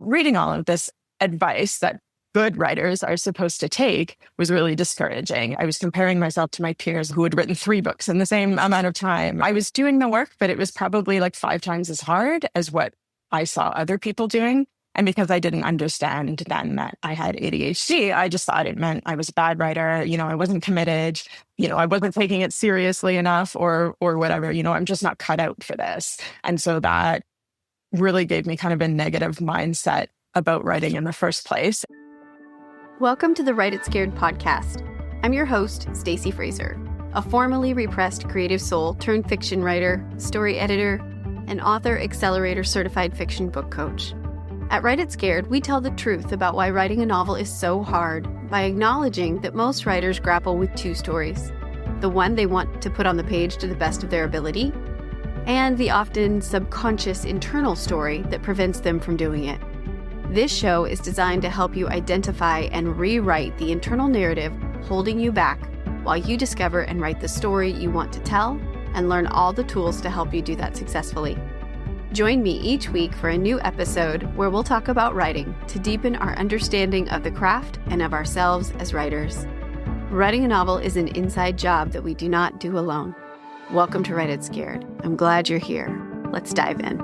reading all of this advice that good writers are supposed to take was really discouraging. I was comparing myself to my peers who had written 3 books in the same amount of time. I was doing the work, but it was probably like 5 times as hard as what I saw other people doing. And because I didn't understand then that I had ADHD, I just thought it meant I was a bad writer. I wasn't committed. I wasn't taking it seriously enough or whatever. I'm just not cut out for this. And so that really gave me kind of a negative mindset about writing in the first place. Welcome to the Write It Scared podcast. I'm your host, Stacey Fraser, a formerly repressed creative soul turned fiction writer, story editor, and author accelerator certified fiction book coach. At Write It Scared, we tell the truth about why writing a novel is so hard by acknowledging that most writers grapple with 2 stories. The one they want to put on the page to the best of their ability, and the often subconscious internal story that prevents them from doing it. This show is designed to help you identify and rewrite the internal narrative holding you back while you discover and write the story you want to tell and learn all the tools to help you do that successfully. Join me each week for a new episode where we'll talk about writing to deepen our understanding of the craft and of ourselves as writers. Writing a novel is an inside job that we do not do alone. Welcome to Write It Scared. I'm glad you're here. Let's dive in.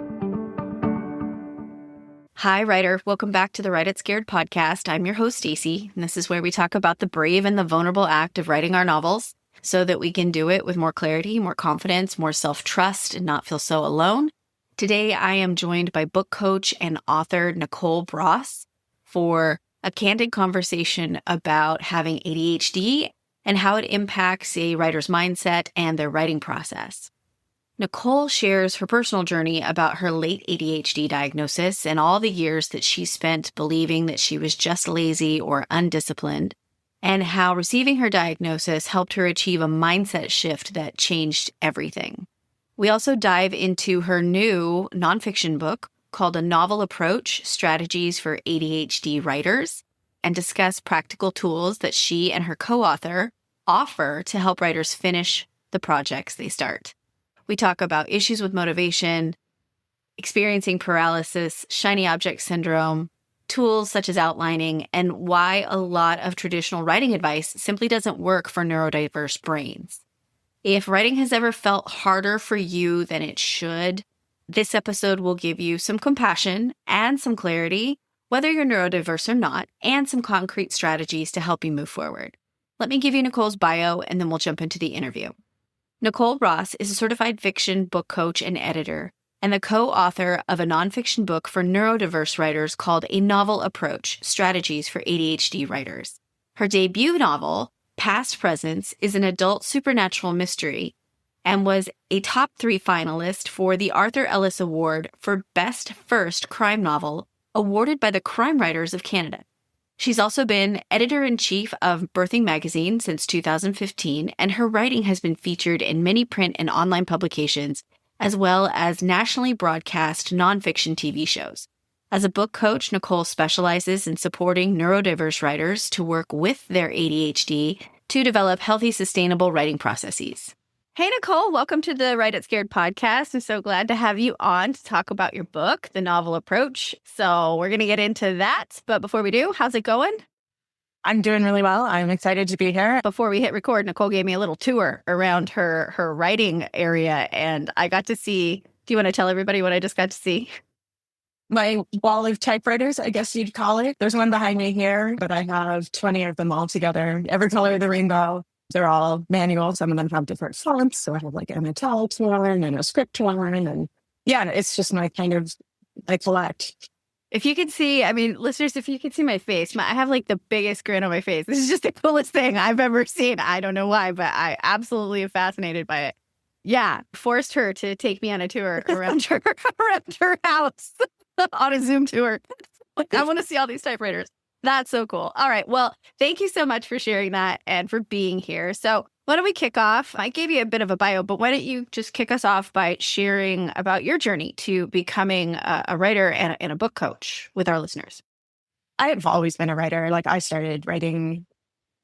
Hi, writer. Welcome back to the Write It Scared podcast. I'm your host, Stacey, and this is where we talk about the brave and the vulnerable act of writing our novels so that we can do it with more clarity, more confidence, more self-trust, and not feel so alone. Today, I am joined by book coach and author Nicole Bross for a candid conversation about having ADHD and how it impacts a writer's mindset and their writing process. Nicole shares her personal journey about her late ADHD diagnosis and all the years that she spent believing that she was just lazy or undisciplined, and how receiving her diagnosis helped her achieve a mindset shift that changed everything. We also dive into her new nonfiction book called A Novel Approach: Strategies for ADHD Writers, and discuss practical tools that she and her co-author offer to help writers finish the projects they start. We talk about issues with motivation, experiencing paralysis, shiny object syndrome, tools such as outlining, and why a lot of traditional writing advice simply doesn't work for neurodiverse brains. If writing has ever felt harder for you than it should, this episode will give you some compassion and some clarity, whether you're neurodiverse or not, and some concrete strategies to help you move forward. Let me give you Nicole's bio, and then we'll jump into the interview. Nicole Bross is a certified fiction book coach and editor, and the co-author of a nonfiction book for neurodiverse writers called A Novel Approach: Strategies for ADHD Writers. Her debut novel, Past Presence, is an adult supernatural mystery and was a top 3 finalist for the Arthur Ellis Award for Best First Crime Novel, awarded by the Crime Writers of Canada. She's also been editor-in-chief of Birthing Magazine since 2015, and her writing has been featured in many print and online publications, as well as nationally broadcast nonfiction TV shows. As a book coach, Nicole specializes in supporting neurodiverse writers to work with their ADHD to develop healthy, sustainable writing processes. Hey, Nicole, welcome to the Write It Scared podcast. I'm so glad to have you on to talk about your book, The Novel Approach. So we're going to get into that. But before we do, how's it going? I'm doing really well. I'm excited to be here. Before we hit record, Nicole gave me a little tour around her writing area, and I got to see, do you want to tell everybody what I just got to see? My wall of typewriters, I guess you'd call it. There's one behind me here, but I have 20 of them all together. Every color of the rainbow. They're all manual. Some of them have different fonts. So I have like an italics one and a script one. And yeah, it's just my kind of, I collect. If you could see, I mean, listeners, if you could see my face, I have like the biggest grin on my face. This is just the coolest thing I've ever seen. I don't know why, but I absolutely am fascinated by it. Yeah, forced her to take me on a tour around her house on a Zoom tour. I want to see all these typewriters. That's so cool. All right. Well, thank you so much for sharing that and for being here. So why don't we kick off? I gave you a bit of a bio, but why don't you just kick us off by sharing about your journey to becoming a writer and a book coach with our listeners? I have always been a writer. Like I started writing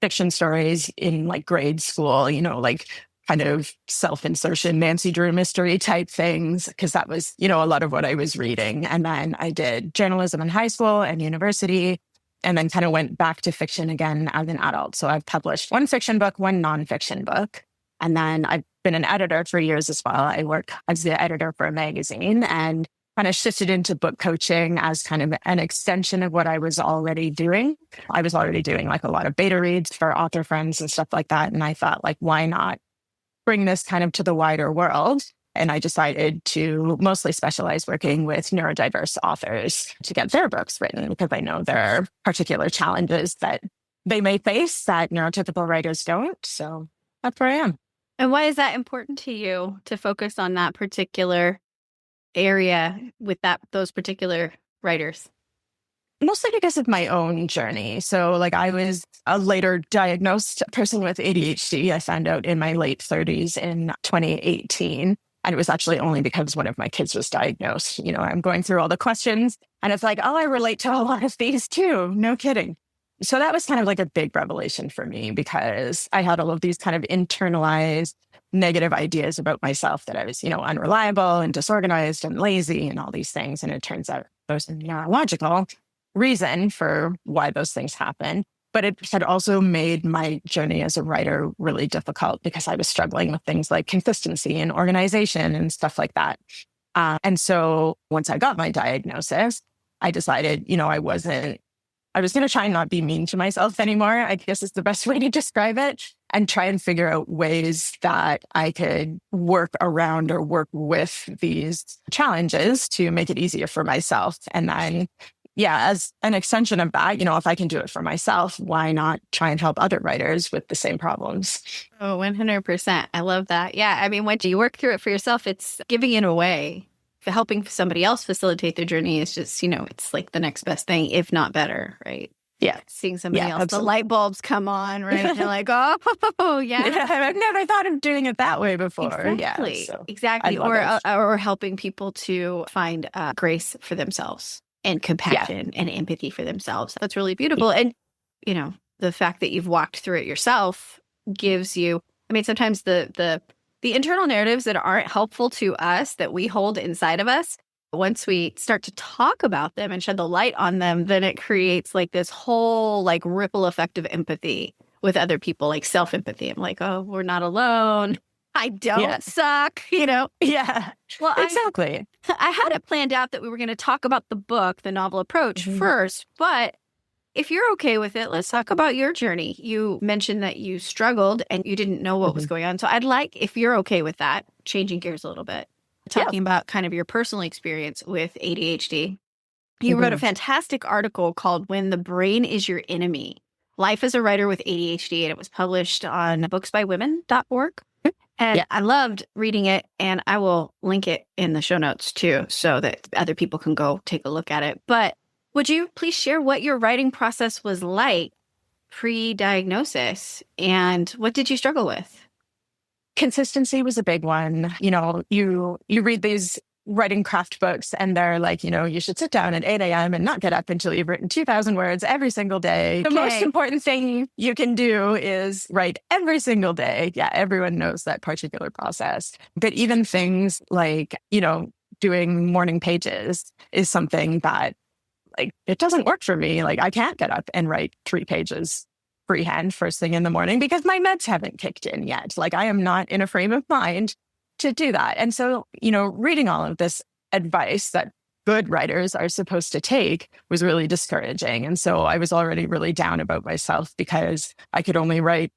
fiction stories in like grade school, like kind of self-insertion, Nancy Drew mystery type things, because that was, a lot of what I was reading. And then I did journalism in high school and university, and then kind of went back to fiction again as an adult. So I've published one fiction book, one nonfiction book. And then I've been an editor for years as well. I work as the editor for a magazine and kind of shifted into book coaching as kind of an extension of what I was already doing. I was already doing like a lot of beta reads for author friends and stuff like that. And I thought, like, why not bring this kind of to the wider world? And I decided to mostly specialize working with neurodiverse authors to get their books written, because I know there are particular challenges that they may face that neurotypical writers don't. So that's where I am. And why is that important to you to focus on that particular area with those particular writers? Mostly because of my own journey. So like I was a later diagnosed person with ADHD. I found out in my late 30s in 2018. And it was actually only because one of my kids was diagnosed. I'm going through all the questions and it's like, oh, I relate to a lot of these too. No kidding. So that was kind of like a big revelation for me, because I had all of these kind of internalized negative ideas about myself, that I was, unreliable and disorganized and lazy and all these things. And it turns out there's a neurological reason for why those things happen. But it had also made my journey as a writer really difficult, because I was struggling with things like consistency and organization and stuff like that. And so once I got my diagnosis, I decided, I was going to try and not be mean to myself anymore, I guess is the best way to describe it, and try and figure out ways that I could work around or work with these challenges to make it easier for myself. And then, as an extension of that, if I can do it for myself, why not try and help other writers with the same problems? Oh, 100%. I love that. Yeah. I mean, when you work through it for yourself, it's giving it away. Helping somebody else facilitate their journey is just, it's like the next best thing, if not better, right? Yeah. Seeing somebody else, absolutely. The light bulbs come on, right? And they're like, oh, yeah. I've never thought of doing it that way before. Exactly. So exactly. Or helping people to find grace for themselves and compassion and empathy for themselves. That's really beautiful. And, the fact that you've walked through it yourself gives you, sometimes the internal narratives that aren't helpful to us, that we hold inside of us, once we start to talk about them and shed the light on them, then it creates like this whole like ripple effect of empathy with other people, like self-empathy. I'm like, oh, we're not alone. I don't suck, Yeah. Well, exactly. I had it planned out that we were going to talk about the book, The Novel Approach, first, but if you're okay with it, let's talk about your journey. You mentioned that you struggled and you didn't know what was going on. So I'd like, if you're okay with that, changing gears a little bit, talking about kind of your personal experience with ADHD. You wrote a fantastic article called When the Brain is Your Enemy, Life as a Writer with ADHD, and it was published on booksbywomen.org. And I loved reading it, and I will link it in the show notes too, so that other people can go take a look at it. But would you please share what your writing process was like pre-diagnosis, and what did you struggle with? Consistency was a big one. You read these writing craft books and they're like, you should sit down at 8 a.m. and not get up until you've written 2,000 words every single day. The most important thing you can do is write every single day. Yeah, everyone knows that particular process. But even things like, doing morning pages is something that it doesn't work for me. Like I can't get up and write 3 pages freehand first thing in the morning because my meds haven't kicked in yet. Like I am not in a frame of mind to do that. And so, reading all of this advice that good writers are supposed to take was really discouraging. And so I was already really down about myself because I could only write,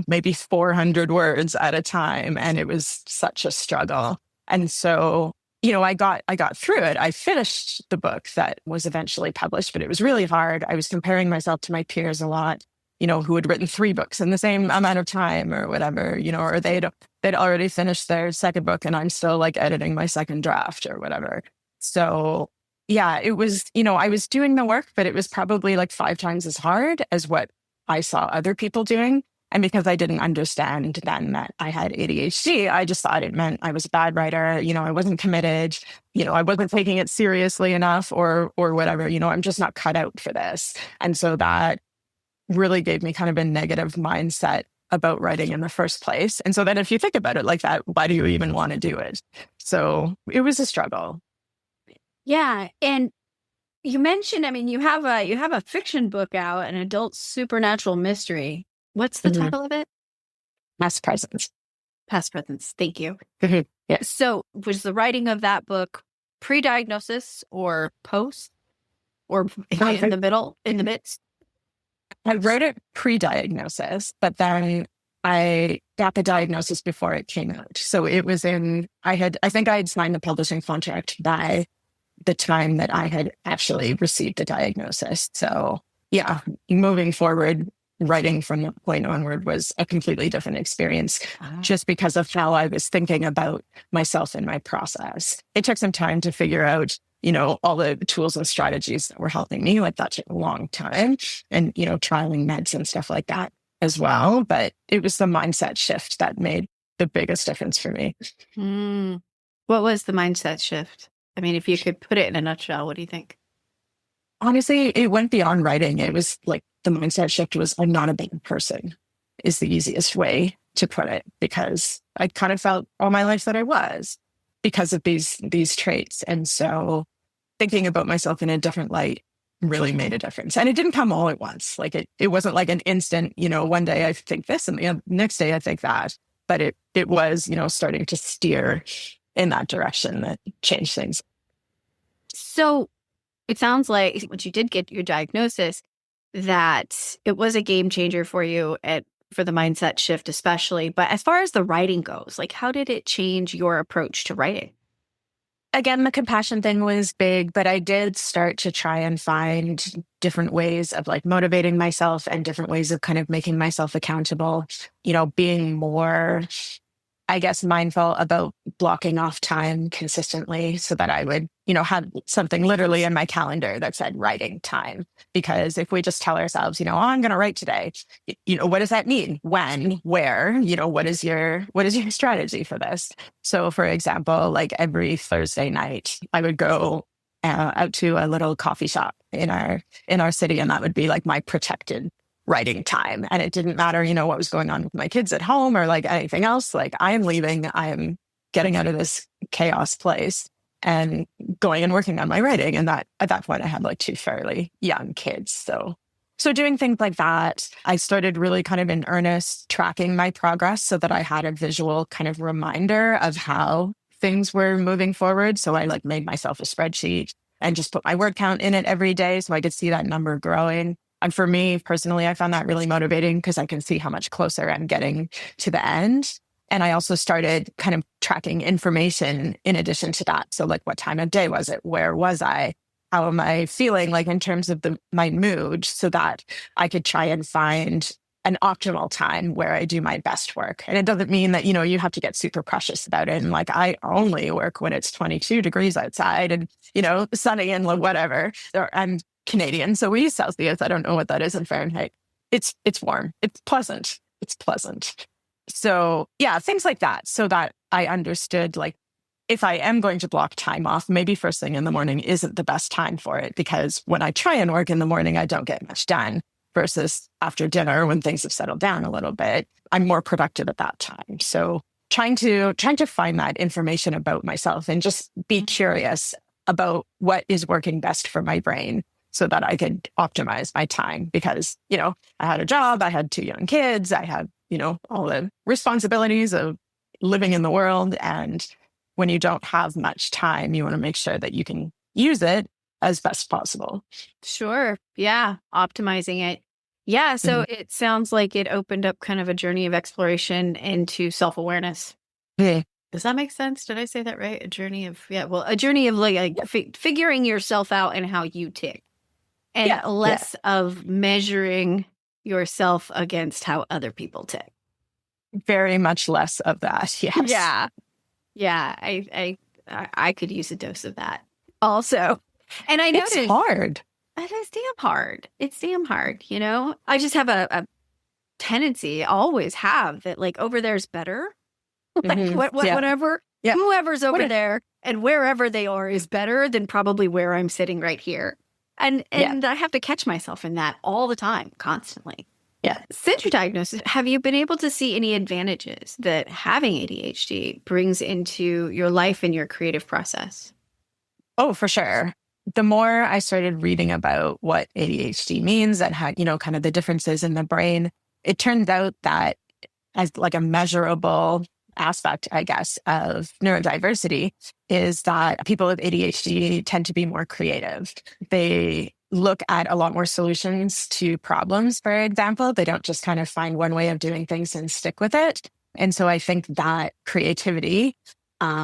maybe 400 words at a time. And it was such a struggle. And so I got through it. I finished the book that was eventually published, but it was really hard. I was comparing myself to my peers a lot, who had written 3 books in the same amount of time or whatever, or they'd already finished their second book and I'm still like editing my second draft or whatever. So it was, I was doing the work, but it was probably like 5 times as hard as what I saw other people doing. And because I didn't understand then that I had ADHD, I just thought it meant I was a bad writer. I wasn't committed. I wasn't taking it seriously enough or whatever. I'm just not cut out for this. And so that really gave me kind of a negative mindset about writing in the first place. And so then if you think about it like that, why do you even want to do it? So it was a struggle. Yeah. And you mentioned, I mean, you have a fiction book out, an adult supernatural mystery. What's the title of it? Past presence. Past presence. Thank you. Yes. So was the writing of that book pre-diagnosis or post, or in the middle, in the midst? I wrote it pre-diagnosis, but then I got the diagnosis before it came out. So it was I think I had signed the publishing contract by the time that I had actually received the diagnosis. So yeah, moving forward, writing from that point onward was a completely different experience just because of how I was thinking about myself and my process. It took some time to figure out, all the tools and strategies that were helping me. Like that took a long time and, trialing meds and stuff like that as well. But it was the mindset shift that made the biggest difference for me. What was the mindset shift? I mean, if you could put it in a nutshell, what do you think? Honestly, it went beyond writing. It was like the mindset shift was, I'm not a bad person, is the easiest way to put it, because I kind of felt all my life that I was because of these traits. And so thinking about myself in a different light really made a difference. And it didn't come all at once. Like it wasn't like an instant, one day I think this and the next day I think that. But it was, starting to steer in that direction that changed things. So it sounds like once you did get your diagnosis, that it was a game changer for you for the mindset shift, especially. But as far as the writing goes, like how did it change your approach to writing? Again, the compassion thing was big, but I did start to try and find different ways of like motivating myself and different ways of kind of making myself accountable, being more, I guess, mindful about blocking off time consistently so that I would, have something literally in my calendar that said writing time. Because if we just tell ourselves, I'm going to write today, what does that mean? When, where, what is your strategy for this? So for example, like every Thursday night, I would go out to a little coffee shop in our city. And that would be like my protected writing time. And it didn't matter, what was going on with my kids at home or like anything else. Like I am leaving, I am getting out of this chaos place and going and working on my writing. And that at that point I had like 2 fairly young kids. So doing things like that, I started really kind of in earnest tracking my progress so that I had a visual kind of reminder of how things were moving forward. So I like made myself a spreadsheet and just put my word count in it every day so I could see that number growing. And for me personally, I found that really motivating because I can see how much closer I'm getting to the end. And I also started kind of tracking information in addition to that. So like, what time of day was it? Where was I? How am I feeling like in terms of my mood, so that I could try and find an optimal time where I do my best work. And it doesn't mean that, you have to get super precious about it. And like, I only work when it's 22 degrees outside and, sunny and whatever. I'm Canadian, so we use Celsius. I don't know what that is in Fahrenheit. It's warm. It's pleasant. It's pleasant. So yeah, things like that. So that I understood, like, if I am going to block time off, maybe first thing in the morning isn't the best time for it, because when I try and work in the morning, I don't get much done, versus after dinner when things have settled down a little bit, I'm more productive at that time. So trying to find that information about myself and just be curious about what is working best for my brain so that I could optimize my time, because, I had a job, I had 2 young kids, I had, all the responsibilities of living in the world. And when you don't have much time, you want to make sure that you can use it as best possible. Sure. Yeah. Optimizing it. Yeah. So it sounds like it opened up kind of a journey of exploration into self-awareness. Yeah. Does that make sense? Did I say that right? A journey of like figuring yourself out and how you tick, and less of measuring yourself against how other people tick. Very much less of that. Yes. Yeah. Yeah. I could use a dose of that also. And I noticed it's hard. It is damn hard. It's damn hard. I just have a tendency, always have, that like over there's better. Like whatever, whoever's over there and wherever they are is better than probably where I'm sitting right here. And I have to catch myself in that all the time, constantly. Yeah. Since your diagnosis, have you been able to see any advantages that having ADHD brings into your life and your creative process? Oh, for sure. The more I started reading about what ADHD means and how, kind of the differences in the brain, it turned out that as like a measurable aspect, I guess, of neurodiversity is that people with ADHD tend to be more creative. They look at a lot more solutions to problems, for example. They don't just kind of find one way of doing things and stick with it. And so I think that creativity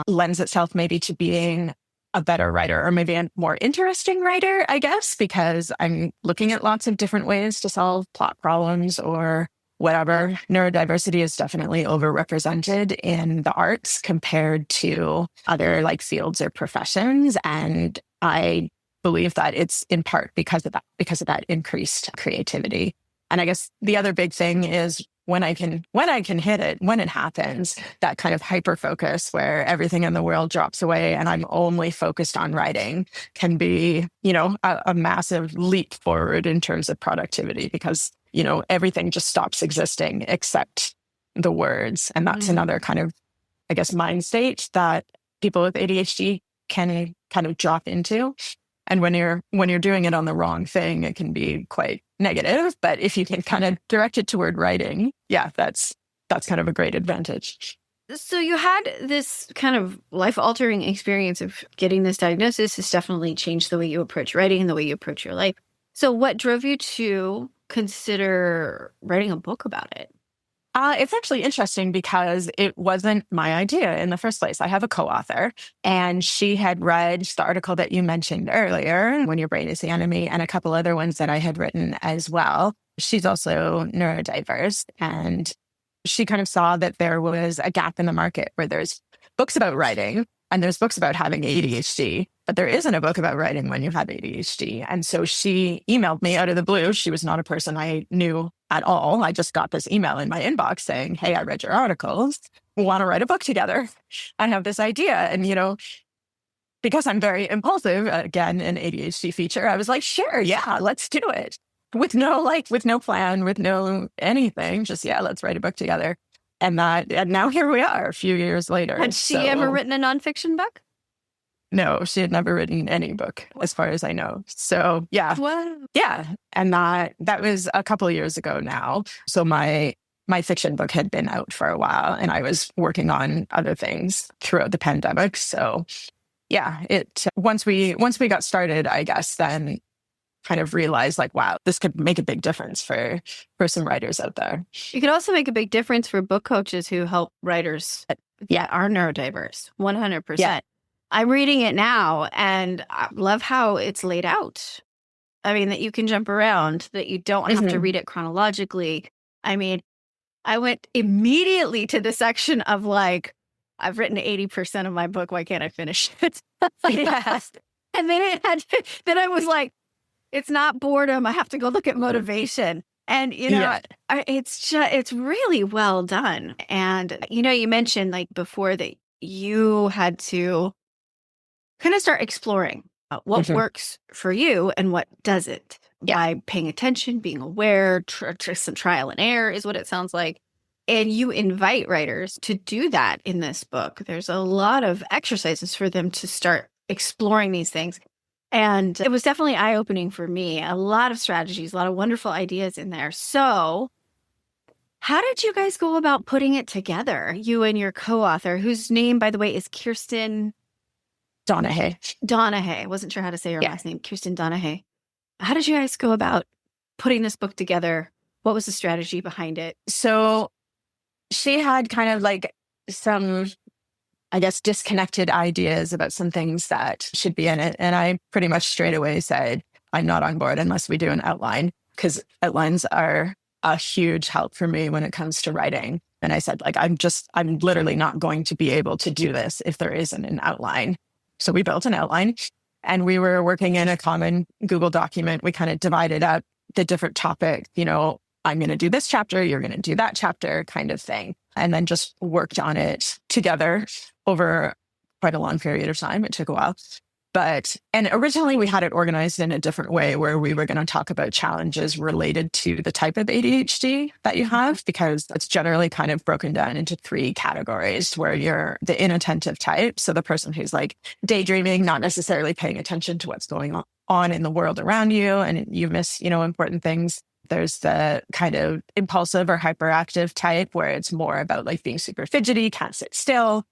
lends itself maybe to being a better writer, or maybe a more interesting writer, I guess, because I'm looking at lots of different ways to solve plot problems or whatever. Neurodiversity is definitely overrepresented in the arts compared to other like fields or professions. And I believe that it's in part because of that increased creativity. And I guess the other big thing is when I can hit it, when it happens, that kind of hyper focus where everything in the world drops away and I'm only focused on writing can be, a massive leap forward in terms of productivity because, everything just stops existing except the words. And that's another kind of, I guess, mind state that people with ADHD can kind of drop into. And when you're doing it on the wrong thing, it can be quite negative. But if you can kind of direct it toward writing, yeah, that's kind of a great advantage. So you had this kind of life-altering experience of getting this diagnosis has definitely changed the way you approach writing and the way you approach your life. So what drove you to consider writing a book about it? It's actually interesting because it wasn't my idea in the first place. I have a co-author and she had read the article that you mentioned earlier, When Your Brain is the Enemy, and a couple other ones that I had written as well. She's also neurodiverse and she kind of saw that there was a gap in the market where there's books about writing and there's books about having ADHD, but there isn't a book about writing when you have ADHD. And so she emailed me out of the blue. She was not a person I knew at all. I just got this email in my inbox saying, hey, I read your articles. We want to write a book together. I have this idea. And, because I'm very impulsive, again, an ADHD feature, I was like, sure, yeah, let's do it. With no plan, with no anything, just, yeah, let's write a book together. And now here we are a few years later. Had she ever written a nonfiction book? No, she had never written any book as far as I know. So yeah. Wow. Yeah. And that was a couple of years ago now. So my fiction book had been out for a while and I was working on other things throughout the pandemic. So yeah, once we got started, I guess, then kind of realized like, wow, this could make a big difference for some writers out there. You could also make a big difference for book coaches who help writers that are neurodiverse, 100%. Yeah. I'm reading it now and I love how it's laid out. I mean, that you can jump around, that you don't have to read it chronologically. I mean, I went immediately to the section of like, I've written 80% of my book. Why can't I finish it? Yes. And then then I was like, it's not boredom. I have to go look at motivation. And, it's really well done. And, you mentioned like before that you had to kind of start exploring what works for you and what doesn't by paying attention, being aware, some trial and error is what it sounds like. And you invite writers to do that in this book. There's a lot of exercises for them to start exploring these things. And it was definitely eye-opening for me. A lot of strategies, a lot of wonderful ideas in there. So how did you guys go about putting it together? You and your co-author, whose name, by the way, is Kirsten Donaghey. I wasn't sure how to say her last name. Kirsten Donaghey. How did you guys go about putting this book together? What was the strategy behind it? So she had kind of like some, I guess, disconnected ideas about some things that should be in it. And I pretty much straight away said, I'm not on board unless we do an outline, because outlines are a huge help for me when it comes to writing. And I said, like, I'm literally not going to be able to do this if there isn't an outline. So we built an outline and we were working in a common Google document. We kind of divided up the different topics, I'm going to do this chapter, you're going to do that chapter kind of thing. And then just worked on it together over quite a long period of time. It took a while. And originally we had it organized in a different way where we were going to talk about challenges related to the type of ADHD that you have, because it's generally kind of broken down into 3 categories where you're the inattentive type. So the person who's like daydreaming, not necessarily paying attention to what's going on in the world around you, and you miss, important things. There's the kind of impulsive or hyperactive type where it's more about like being super fidgety, can't sit still,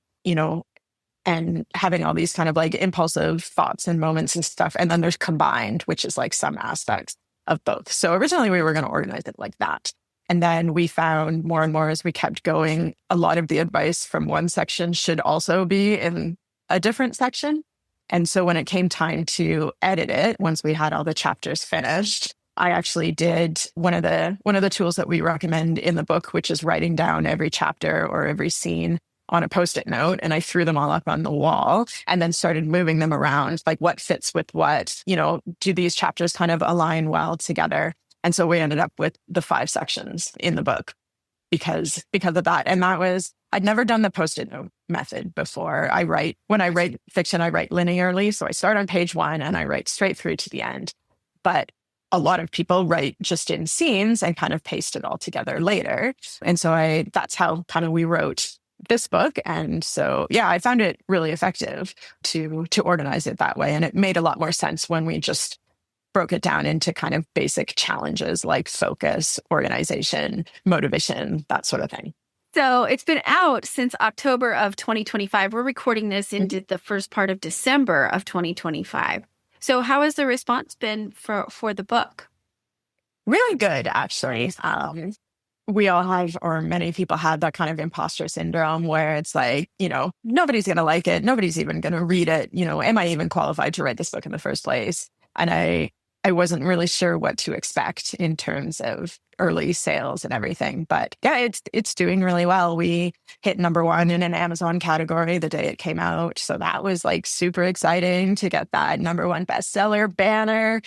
and having all these kind of like impulsive thoughts and moments and stuff. And then there's combined, which is like some aspects of both. So originally we were going to organize it like that. And then we found more and more as we kept going, a lot of the advice from one section should also be in a different section. And so when it came time to edit it, once we had all the chapters finished, I actually did one of the tools that we recommend in the book, which is writing down every chapter or every scene on a Post-it note, and I threw them all up on the wall and then started moving them around, like what fits with what, do these chapters kind of align well together? And so we ended up with the 5 sections in the book because of that. And I'd never done the Post-it note method before. When I write fiction, I write linearly. So I start on page 1 and I write straight through to the end. But a lot of people write just in scenes and kind of paste it all together later. And so that's how kind of we wrote this book. And so, I found it really effective to organize it that way. And it made a lot more sense when we just broke it down into kind of basic challenges like focus, organization, motivation, that sort of thing. So it's been out since October of 2025. We're recording this into the first part of December of 2025. So how has the response been for the book? Really good, actually. We all have, or many people have, that kind of imposter syndrome where it's like, nobody's going to like it. Nobody's even going to read it. Am I even qualified to write this book in the first place? And I wasn't really sure what to expect in terms of early sales and everything. But it's doing really well. We hit #1 in an Amazon category the day it came out. So that was like super exciting to get that #1 bestseller banner,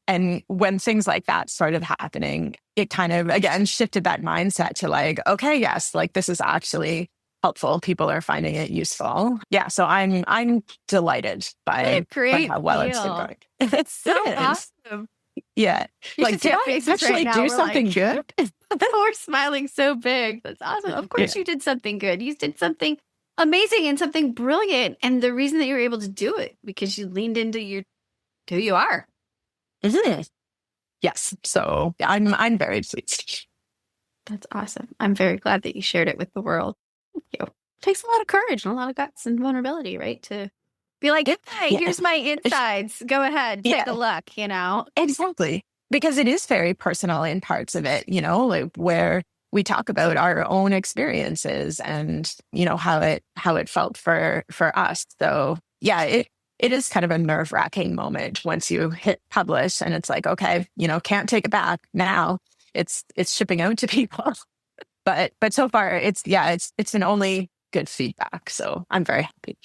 and when things like that started happening, it kind of, again, shifted that mindset to like, okay, yes, like this is actually helpful. People are finding it useful. Yeah. So I'm delighted by how well it's been going. It's so awesome. Yeah. Like, did I actually do something good? We're smiling so big. That's awesome. Of course you did something good. You did something amazing and something brilliant. And the reason that you were able to do it, because you leaned into who you are. Isn't it? Yes. So I'm very pleased. That's awesome. I'm very glad that you shared it with the world. Thank you. It takes a lot of courage and a lot of guts and vulnerability, right? To be like, hey, here's my insides. Go ahead, take a look, Exactly. Because it is very personal in parts of it, like where we talk about our own experiences and, how it felt for us. So it is kind of a nerve-wracking moment once you hit publish and it's like, okay, can't take it back now. It's shipping out to people. But so far it's been only good feedback. So I'm very happy.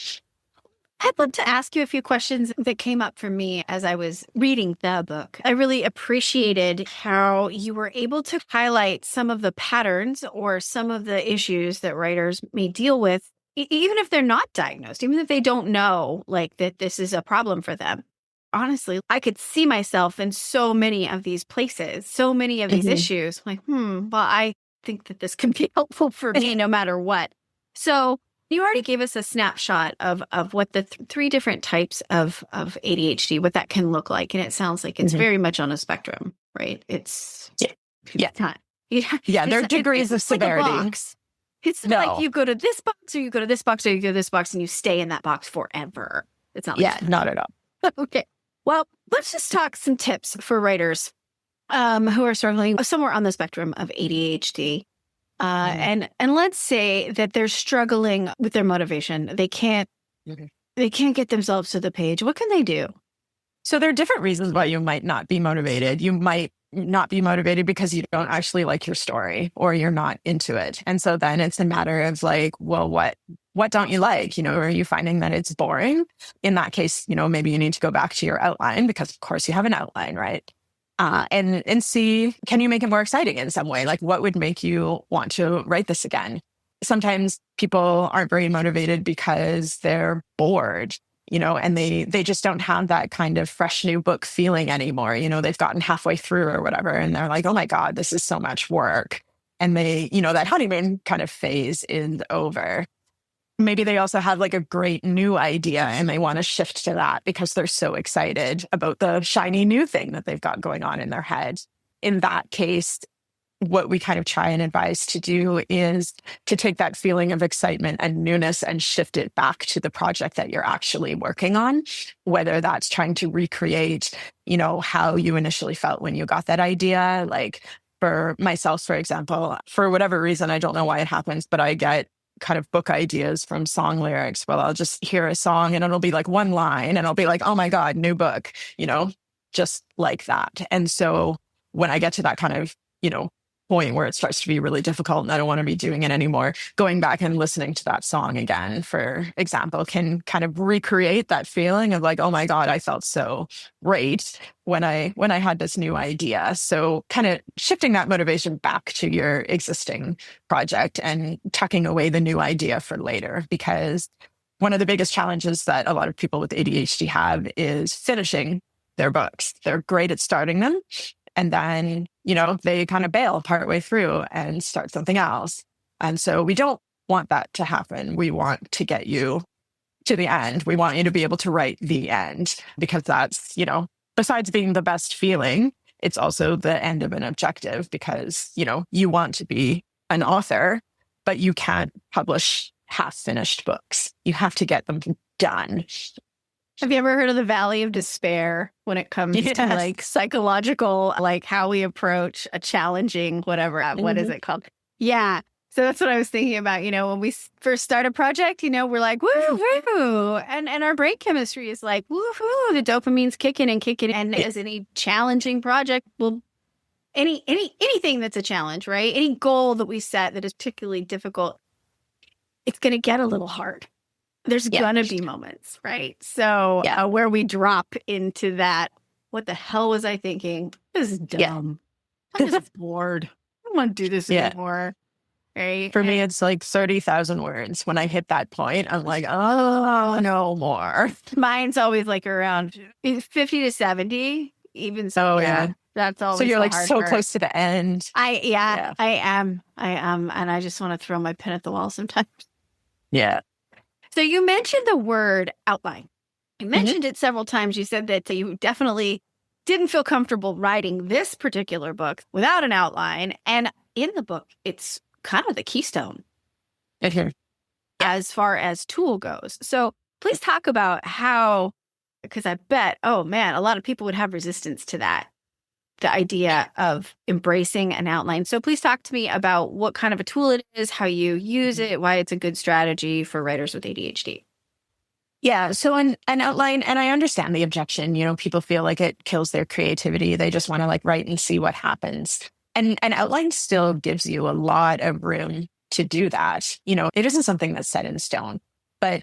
I'd love to ask you a few questions that came up for me as I was reading the book. I really appreciated how you were able to highlight some of the patterns or some of the issues that writers may deal with, even if they're not diagnosed, even if they don't know like that this is a problem for them. Honestly, I could see myself in so many of these places, so many of these issues. I'm like, well, I think that this can be helpful for me no matter what. So you already gave us a snapshot of what the 3 different types of ADHD, what that can look like. And it sounds like it's very much on a spectrum, right? It's not. There are degrees of severity. Like it's like you go to this box or you go to this box or you go to this box and you stay in that box forever. It's not like not at all. Okay. Well, let's just talk some tips for writers who are struggling somewhere on the spectrum of ADHD. And let's say that they're struggling with their motivation. They can't get themselves to the page. What can they do? So there are different reasons why you might not be motivated. You might not be motivated because you don't actually like your story or you're not into it. And so then it's a matter of like, well, what don't you like? Are you finding that it's boring? In that case, maybe you need to go back to your outline because of course you have an outline, right? And see, can you make it more exciting in some way? Like what would make you want to write this again? Sometimes people aren't very motivated because they're bored. and they just don't have that kind of fresh new book feeling anymore. They've gotten halfway through or whatever, and they're like, oh my God, this is so much work. And they, that honeymoon kind of phase is over. Maybe they also have like a great new idea and they want to shift to that because they're so excited about the shiny new thing that they've got going on in their head. In that case, what we kind of try and advise to do is to take that feeling of excitement and newness and shift it back to the project that you're actually working on, whether that's trying to recreate, how you initially felt when you got that idea. Like for myself, for example, for whatever reason, I don't know why it happens, but I get kind of book ideas from song lyrics. Well, I'll just hear a song and it'll be like one line and I'll be like, oh my God, new book, just like that. And so when I get to that kind of, point where it starts to be really difficult and I don't want to be doing it anymore, going back and listening to that song again, for example, can kind of recreate that feeling of like, oh my God, I felt so great when I had this new idea. So kind of shifting that motivation back to your existing project and tucking away the new idea for later, because one of the biggest challenges that a lot of people with ADHD have is finishing their books. They're great at starting them. And then, they kind of bail partway through and start something else. And so we don't want that to happen. We want to get you to the end. We want you to be able to write the end, because that's, besides being the best feeling, it's also the end of an objective, because, you want to be an author, but you can't publish half-finished books. You have to get them done. Have you ever heard of the Valley of Despair when it comes to like psychological, like how we approach a challenging, whatever, what is it called? Yeah. So that's what I was thinking about, when we first start a project, we're like, woo, woo. And our brain chemistry is like, woo, woo. The dopamine's kicking. And as any challenging project, anything that's a challenge, right? Any goal that we set that is particularly difficult, it's going to get a little hard. There's going to be moments, right? So where we drop into that, what the hell was I thinking? This is dumb. I'm just bored. I don't want to do this anymore. Right? For me, it's like 30,000 words. When I hit that point, I'm like, oh, no more. Mine's always like around 50 to 70. Even so, that's always so you're like so part. close to the end. I am. And I just want to throw my pen at the wall sometimes. Yeah. So you mentioned the word outline. You mentioned it several times. You said that you definitely didn't feel comfortable writing this particular book without an outline. And in the book, it's kind of the keystone as far as tool goes. So please talk about how, because I bet, oh man, a lot of people would have resistance to that, the idea of embracing an outline. So please talk to me about what kind of a tool it is, how you use it, why it's a good strategy for writers with ADHD. Yeah. So an outline, and I understand the objection, people feel like it kills their creativity. They just want to like write and see what happens. And an outline still gives you a lot of room to do that. It isn't something that's set in stone, but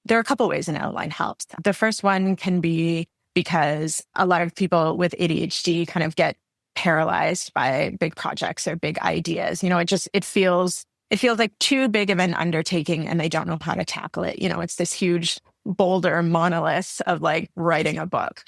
there are a couple ways an outline helps. The first one can be because a lot of people with ADHD kind of get paralyzed by big projects or big ideas. It feels like too big of an undertaking and they don't know how to tackle it. It's this huge boulder monolith of like writing a book.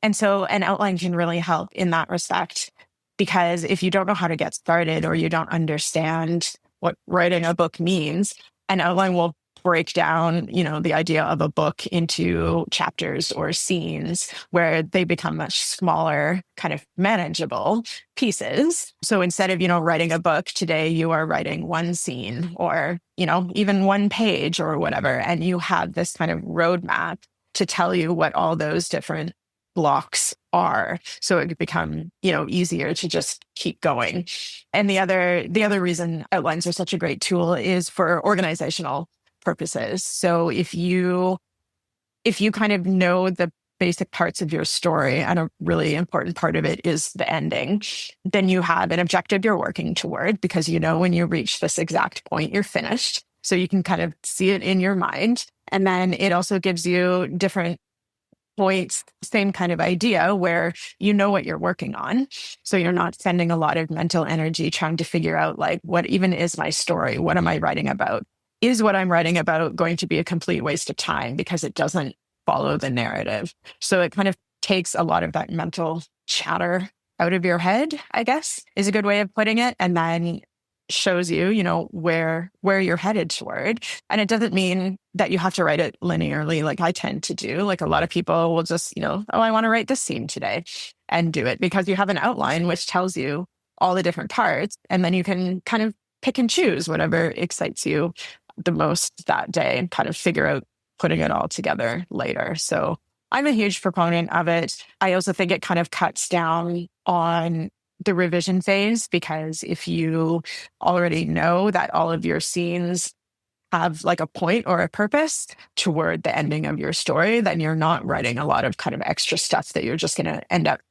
And so an outline can really help in that respect, because if you don't know how to get started or you don't understand what writing a book means, an outline will break down, the idea of a book into chapters or scenes where they become much smaller, kind of manageable pieces. So instead of, writing a book today, you are writing one scene or, even one page or whatever. And you have this kind of roadmap to tell you what all those different blocks are. So it could become, easier to just keep going. And the other reason outlines are such a great tool is for organizational purposes. So if you kind of know the basic parts of your story, and a really important part of it is the ending, then you have an objective you're working toward, because when you reach this exact point, you're finished. So you can kind of see it in your mind. And then it also gives you different points, same kind of idea where you know what you're working on. So you're not spending a lot of mental energy trying to figure out like, what even is my story? What am I writing about? Is what I'm writing about going to be a complete waste of time because it doesn't follow the narrative. So it kind of takes a lot of that mental chatter out of your head, I guess, is a good way of putting it. And then shows you, where you're headed toward. And it doesn't mean that you have to write it linearly like I tend to do. Like a lot of people will just, I want to write this scene today and do it because you have an outline which tells you all the different parts. And then you can kind of pick and choose whatever excites you the most that day and kind of figure out putting it all together later. So I'm a huge proponent of it. I also think it kind of cuts down on the revision phase, because if you already know that all of your scenes have like a point or a purpose toward the ending of your story, then you're not writing a lot of kind of extra stuff that you're just going to end up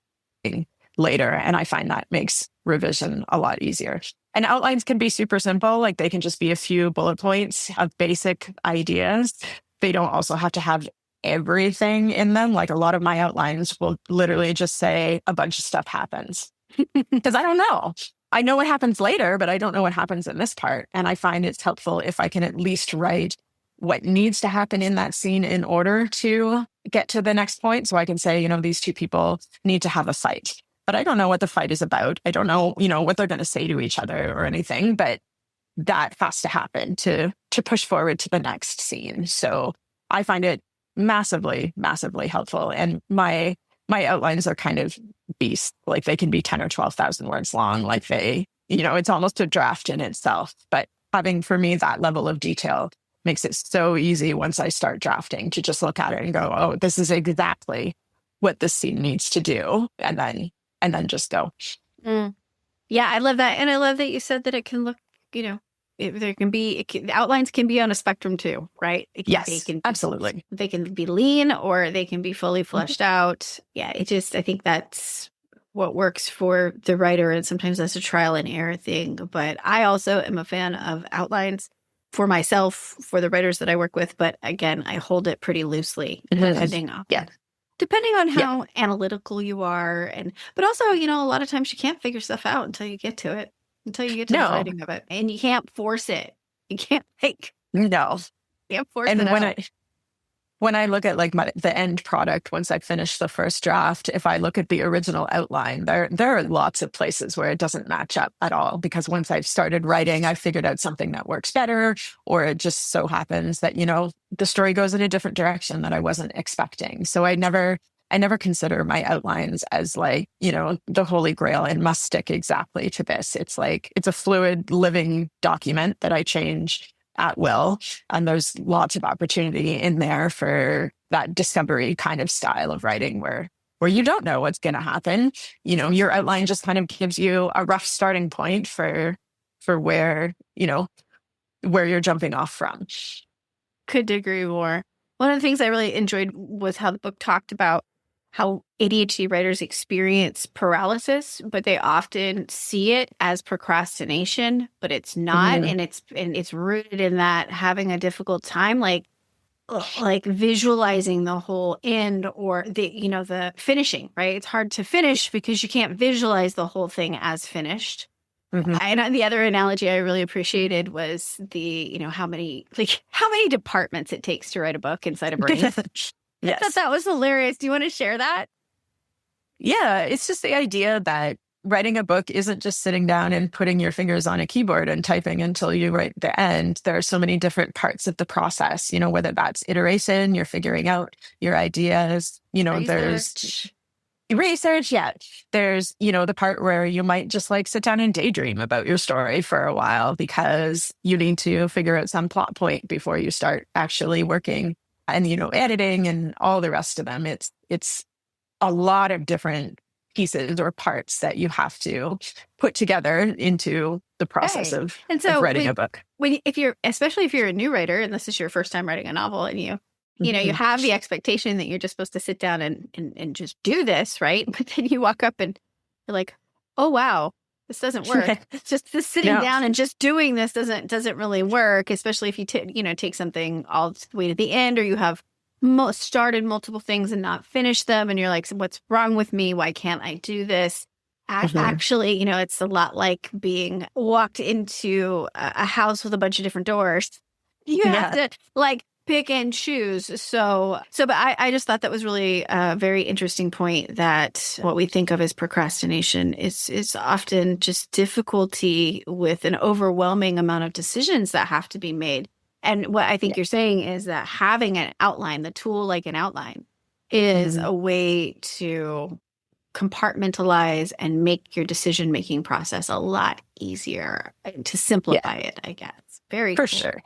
doing later. And I find that makes revision a lot easier. And outlines can be super simple. Like they can just be a few bullet points of basic ideas. They don't also have to have everything in them. Like a lot of my outlines will literally just say a bunch of stuff happens. Because I don't know. I know what happens later, but I don't know what happens in this part. And I find it's helpful if I can at least write what needs to happen in that scene in order to get to the next point. So I can say, these two people need to have a fight. But I don't know what the fight is about. I don't know, what they're going to say to each other or anything. But that has to happen to push forward to the next scene. So I find it massively, massively helpful. And my outlines are kind of beasts. Like they can be 10 or 12,000 words long. Like it's almost a draft in itself. But having for me that level of detail makes it so easy once I start drafting to just look at it and go, oh, this is exactly what this scene needs to do. And then just go. Mm. Yeah, I love that. And I love that you said that it can look, outlines can be on a spectrum too, right? Yes, absolutely. They can be lean or they can be fully fleshed out. Yeah, I think that's what works for the writer. And sometimes that's a trial and error thing. But I also am a fan of outlines for myself, for the writers that I work with. But again, I hold it pretty loosely depending on how analytical you are. But also, a lot of times you can't figure stuff out until you get to it. Until you get to the writing of it. And you can't force it. You can't No. You can't force and it when out. when I look at like the end product, once I finish the first draft, if I look at the original outline, there are lots of places where it doesn't match up at all. Because once I've started writing, I figured out something that works better, or it just so happens that, the story goes in a different direction that I wasn't expecting. So I never consider my outlines as like, the holy grail and must stick exactly to this. It's like, it's a fluid living document that I change at will. And there's lots of opportunity in there for that discovery kind of style of writing where you don't know what's going to happen. Your outline just kind of gives you a rough starting point for where, where you're jumping off from. Couldn't agree more. One of the things I really enjoyed was how the book talked about how ADHD writers experience paralysis, but they often see it as procrastination, but it's not. And it's rooted in that having a difficult time, like visualizing the whole end or the finishing, right? It's hard to finish because you can't visualize the whole thing as finished. And the other analogy I really appreciated was how many departments it takes to write a book inside a brain. Yes. I thought that was hilarious. Do you want to share that? Yeah, it's just the idea that writing a book isn't just sitting down and putting your fingers on a keyboard and typing until you write the end. There are so many different parts of the process, whether that's iteration, you're figuring out your ideas, there's research. Yeah. There's, the part where you might just like sit down and daydream about your story for a while because you need to figure out some plot point before you start actually working. And, editing and all the rest of them. It's a lot of different pieces or parts that you have to put together into the process of writing a book. Especially if you're a new writer and this is your first time writing a novel and you have the expectation that you're just supposed to sit down and just do this, right? But then you walk up and you're like, oh, wow. This doesn't work. Just sitting down and just doing this doesn't really work, especially if you take something all the way to the end, or you have started multiple things and not finished them, and you're like, so what's wrong with me? Why can't I do this? Actually, it's a lot like being walked into a house with a bunch of different doors. You have to pick and choose. But I just thought that was really a very interesting point, that what we think of as procrastination is often just difficulty with an overwhelming amount of decisions that have to be made. And what I think you're saying is that having an outline, the tool like an outline, is a way to compartmentalize and make your decision-making process a lot easier, to simplify it, I guess. Very For cool. sure.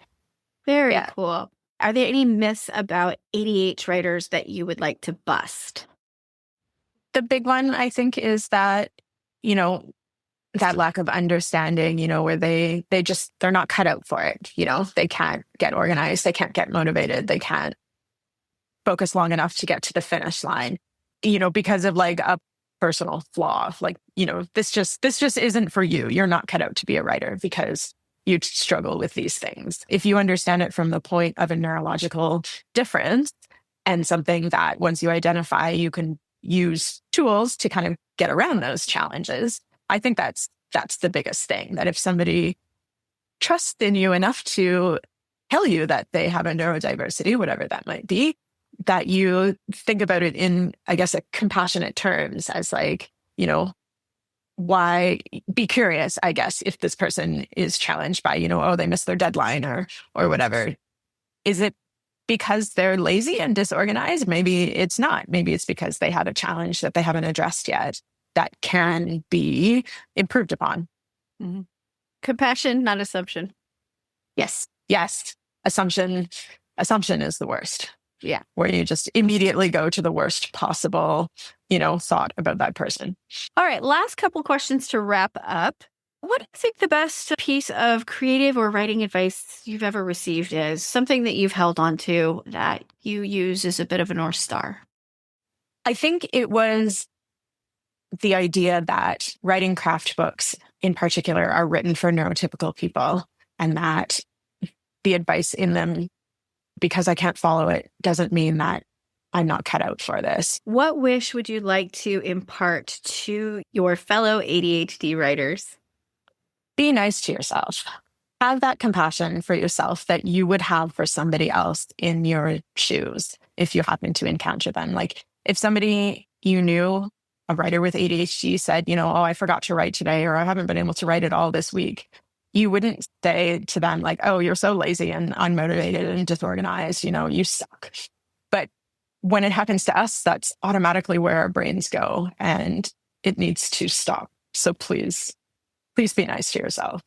Very cool. Are there any myths about ADHD writers that you would like to bust? The big one, I think, is that, that lack of understanding, where they're not cut out for it. They can't get organized. They can't get motivated. They can't focus long enough to get to the finish line, because of like a personal flaw. Like, this just isn't for you. You're not cut out to be a writer because you struggle with these things. If you understand it from the point of a neurological difference, and something that once you identify, you can use tools to kind of get around those challenges, I think that's the biggest thing. That if somebody trusts in you enough to tell you that they have a neurodiversity, whatever that might be, that you think about it in, I guess, a compassionate terms, as like, why be curious, I guess, if this person is challenged by, they missed their deadline or whatever. Is it because they're lazy and disorganized? Maybe it's not. Maybe it's because they have a challenge that they haven't addressed yet that can be improved upon. Mm-hmm. Compassion, not assumption. Yes. Assumption is the worst. Yeah. Where you just immediately go to the worst possible, thought about that person. All right. Last couple questions to wrap up. What do you think the best piece of creative or writing advice you've ever received is? Something that you've held on to that you use as a bit of a North Star? I think it was the idea that writing craft books in particular are written for neurotypical people, and that the advice in them, because I can't follow it, doesn't mean that I'm not cut out for this. What wish would you like to impart to your fellow ADHD writers? Be nice to yourself. Have that compassion for yourself that you would have for somebody else in your shoes if you happen to encounter them. Like if somebody you knew, a writer with ADHD, said, I forgot to write today, or I haven't been able to write at all this week, you wouldn't say to them like, oh, you're so lazy and unmotivated and disorganized, you suck. But when it happens to us, that's automatically where our brains go, and it needs to stop. So please be nice to yourself.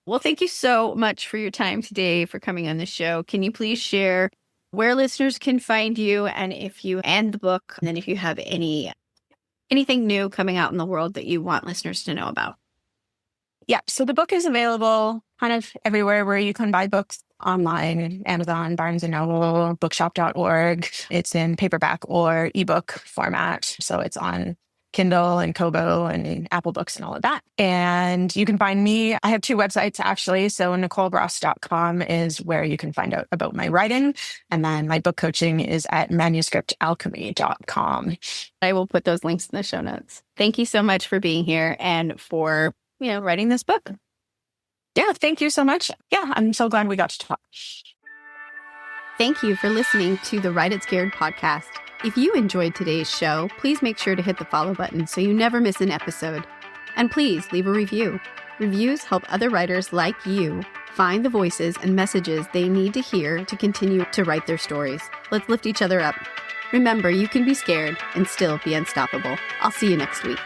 Well, thank you so much for your time today, for coming on the show. Can you please share where listeners can find you, and the book, and then if you have anything new coming out in the world that you want listeners to know about? Yeah. So the book is available kind of everywhere where you can buy books online: Amazon, Barnes & Noble, bookshop.org. It's in paperback or ebook format. So it's on Kindle and Kobo and Apple Books and all of that. And you can find me. I have 2 websites, actually. So NicoleBross.com is where you can find out about my writing. And then my book coaching is at manuscriptalchemy.com. I will put those links in the show notes. Thank you so much for being here and for writing this book. Yeah, thank you so much. Yeah, I'm so glad we got to talk. Thank you for listening to the Write It Scared podcast. If you enjoyed today's show, please make sure to hit the follow button so you never miss an episode. And please leave a review. Reviews help other writers like you find the voices and messages they need to hear to continue to write their stories. Let's lift each other up. Remember, you can be scared and still be unstoppable. I'll see you next week.